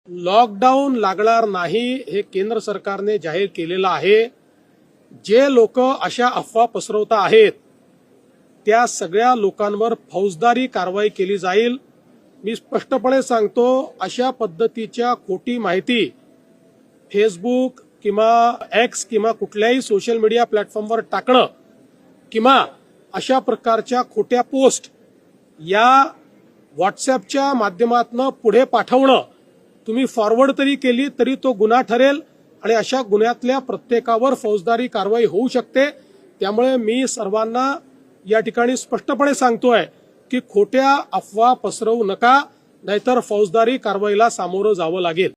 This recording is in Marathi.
लॉकडाऊन लागणार नाही हे केंद्र सरकारने जाहीर केलेलं आहे। जे लोक अशा अफवा पसरवत आहेत त्या सगळ्या लोकांवर फौजदारी कारवाई केली जाईल। मी स्पष्टपणे सांगतो, अशा पद्धतीच्या खोटी माहिती फेसबुक किंवा एक्स किंवा कुठल्याही सोशल मीडिया प्लॅटफॉर्मवर टाकणं किंवा अशा प्रकारच्या खोट्या पोस्ट या व्हॉट्सअपच्या माध्यमातून पुढे पाठवणं, तुम्ही फॉरवर्ड तरी केली तरी तो गुन्हा ठरेल आणि अशा गुन्ह्यातल्या प्रत्येकावर फौजदारी कारवाई होऊ शकते। त्यामुळे मी सर्वांना या ठिकाणी स्पष्टपणे सांगतोय की खोट्या अफवा पसरवू नका, नाहीतर फौजदारी कारवाईला सामोरं जावं लागेल।